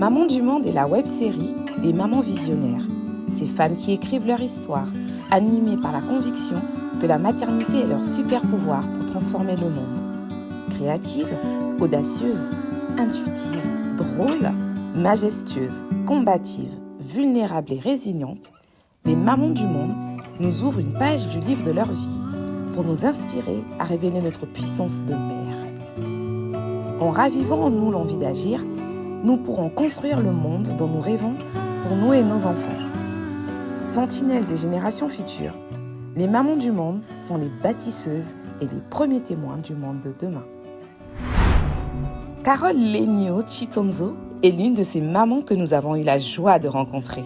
Maman du Monde est la web-série des mamans visionnaires. Ces femmes qui écrivent leur histoire, animées par la conviction que la maternité est leur super pouvoir pour transformer le monde. Créatives, audacieuses, intuitives, drôles, majestueuses, combatives, vulnérables et résilientes, les mamans du monde nous ouvrent une page du livre de leur vie pour nous inspirer à révéler notre puissance de mère. En ravivant en nous l'envie d'agir, nous pourrons construire le monde dont nous rêvons pour nous et nos enfants. Sentinelles des générations futures, les mamans du monde sont les bâtisseuses et les premiers témoins du monde de demain. Carole Legno Chitonzo est l'une de ces mamans que nous avons eu la joie de rencontrer.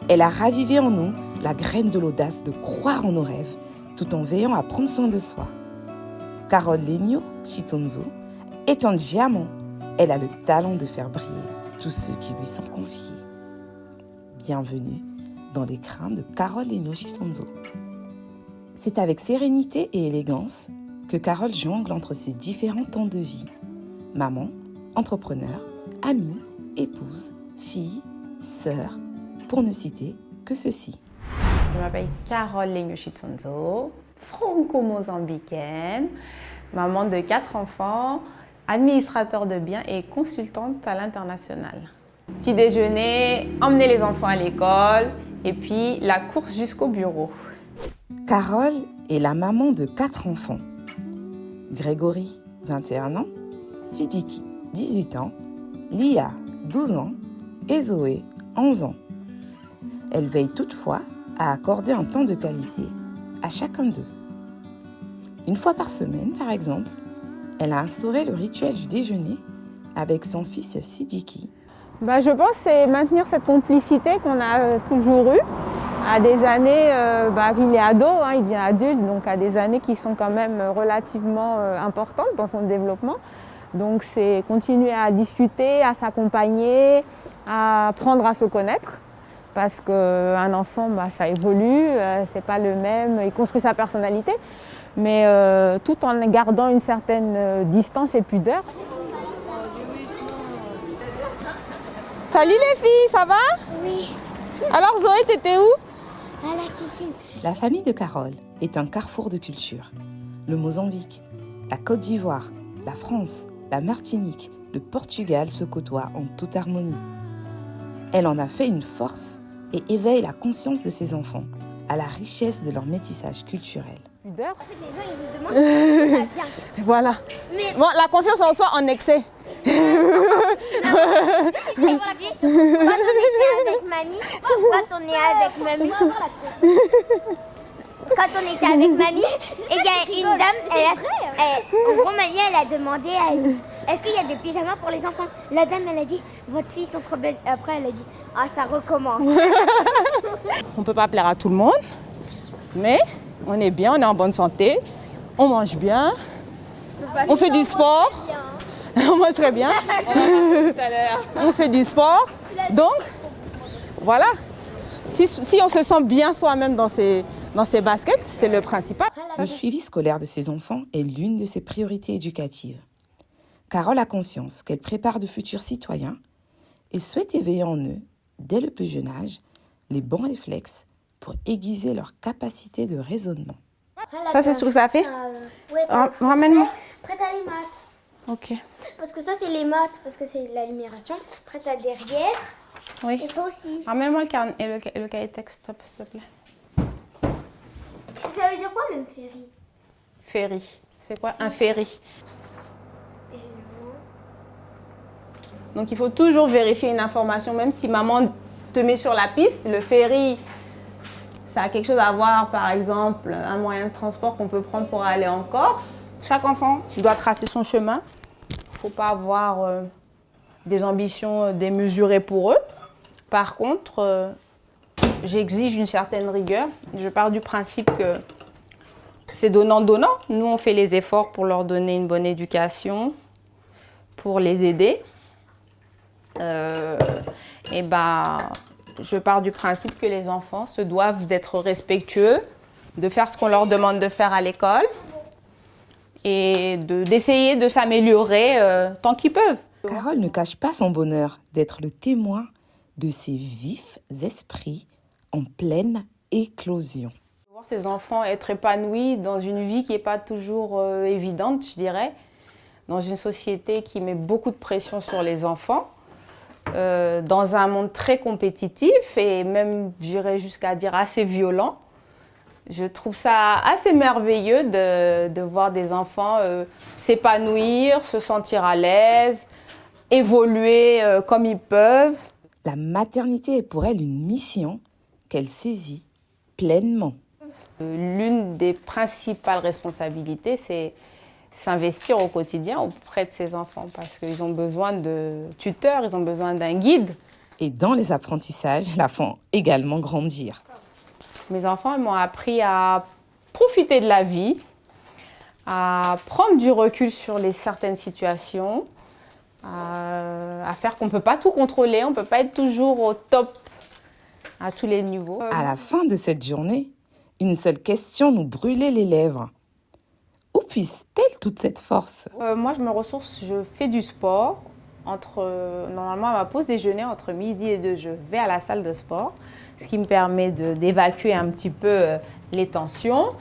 Elle a ravivé en nous la graine de l'audace de croire en nos rêves, tout en veillant à prendre soin de soi. Carole Legno Chitonzo est un diamant. Elle a le talent de faire briller tous ceux qui lui sont confiés. Bienvenue dans les crins de Carole Legno Chitonzo. C'est avec sérénité et élégance que Carole jongle entre ses différents temps de vie. Maman, entrepreneur, amie, épouse, fille, sœur, pour ne citer que ceci. Je m'appelle Carole Legno Chitonzo, franco-mozambicaine, maman de 4 enfants, administrateur de biens et consultante à l'international. Petit déjeuner, emmener les enfants à l'école et puis la course jusqu'au bureau. Carole est la maman de 4 enfants. Grégory, 21 ans, Sidiki, 18 ans, Lia, 12 ans et Zoé, 11 ans. Elle veille toutefois à accorder un temps de qualité à chacun d'eux. Une fois par semaine, par exemple, elle a instauré le rituel du déjeuner avec son fils Sidiki. Je pense que c'est maintenir cette complicité qu'on a toujours eue. À des années, il est ado, il devient adulte, donc à des années qui sont quand même relativement importantes dans son développement. Donc c'est continuer à discuter, à s'accompagner, à apprendre à se connaître. Parce qu'un enfant, ça évolue, c'est pas le même, il construit sa personnalité, mais tout en gardant une certaine distance et pudeur. Salut les filles, ça va? Oui. Alors Zoé, t'étais où? À la piscine. La famille de Carole est un carrefour de culture. Le Mozambique, la Côte d'Ivoire, la France, la Martinique, le Portugal se côtoient en toute harmonie. Elle en a fait une force et éveille la conscience de ses enfants à la richesse de leur métissage culturel. Pudeur. En fait, les gens, ils nous demandent si ça vient. Voilà. Mais Bon, la confiance en soi en excès. quand on était avec mamie, quand on était avec mamie, et il y a une dame, en gros, mamie, elle a demandé, est-ce qu'il y a des pyjamas pour les enfants? La dame, elle a dit, votre fille sont trop belles. Après, elle a dit, ah, ça recommence. On ne peut pas plaire à tout le monde, mais on est bien, on est en bonne santé, on mange bien, on fait du sport. On mange très bien. On fait du sport. Donc, voilà. Si on se sent bien soi-même dans ses baskets, c'est le principal. Le suivi scolaire de ses enfants est l'une de ses priorités éducatives. Carole a conscience qu'elle prépare de futurs citoyens et souhaite éveiller en eux, dès le plus jeune âge, les bons réflexes pour aiguiser leur capacité de raisonnement. Ça, c'est ce que ça fait? Ramène-moi. Après, t'as les maths. Ok. Parce que ça, c'est les maths, parce que c'est la numération. Après, t'as derrière. Oui. Et ça aussi. Ramène-moi le carnet et le cahier de texte, s'il te plaît. Ça veut dire quoi, même ferry? Ferry. C'est quoi un ferry? Donc, il faut toujours vérifier une information, même si maman te met sur la piste. Le ferry, ça a quelque chose à voir, par exemple, un moyen de transport qu'on peut prendre pour aller en Corse. Chaque enfant doit tracer son chemin. Il ne faut pas avoir des ambitions démesurées pour eux. Par contre, j'exige une certaine rigueur. Je pars du principe que c'est donnant-donnant. Nous, on fait les efforts pour leur donner une bonne éducation, pour les aider. Je pars du principe que les enfants se doivent d'être respectueux, de faire ce qu'on leur demande de faire à l'école et d'essayer de s'améliorer tant qu'ils peuvent. Carole ne cache pas son bonheur d'être le témoin de ces vifs esprits en pleine éclosion. Voir ces enfants être épanouis dans une vie qui n'est pas toujours évidente, je dirais, dans une société qui met beaucoup de pression sur les enfants, dans un monde très compétitif et même, j'irais jusqu'à dire, assez violent. Je trouve ça assez merveilleux de voir des enfants s'épanouir, se sentir à l'aise, évoluer comme ils peuvent. La maternité est pour elle une mission qu'elle saisit pleinement. L'une des principales responsabilités, c'est s'investir au quotidien auprès de ces enfants parce qu'ils ont besoin de tuteurs, ils ont besoin d'un guide. Et dans les apprentissages, la font également grandir. Mes enfants ils m'ont appris à profiter de la vie, à prendre du recul sur certaines situations, à faire qu'on ne peut pas tout contrôler, on ne peut pas être toujours au top à tous les niveaux. À la fin de cette journée, une seule question nous brûlait les lèvres. Où puise-t-elle toute cette force ? Moi, je me ressource, je fais du sport. Normalement, à ma pause déjeuner, entre midi et 2, je vais à la salle de sport, ce qui me permet d'évacuer un petit peu les tensions.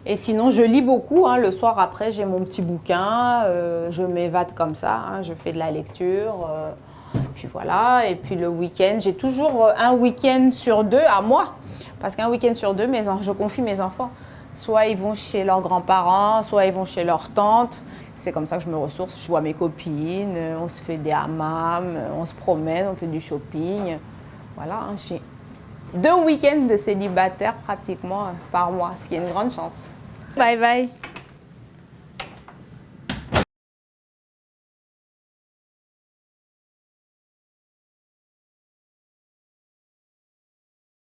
Et sinon, je lis beaucoup. Le soir, après, j'ai mon petit bouquin, je m'évade comme ça, je fais de la lecture. Puis voilà. Et puis le week-end, j'ai toujours un week-end sur 2 à moi. Parce qu'un week-end sur 2, je confie mes enfants. Soit ils vont chez leurs grands-parents, soit ils vont chez leurs tantes. C'est comme ça que je me ressource. Je vois mes copines, on se fait des hammams, on se promène, on fait du shopping. Voilà, j'ai 2 week-ends de célibataire pratiquement par mois, ce qui est une grande chance. Bye bye.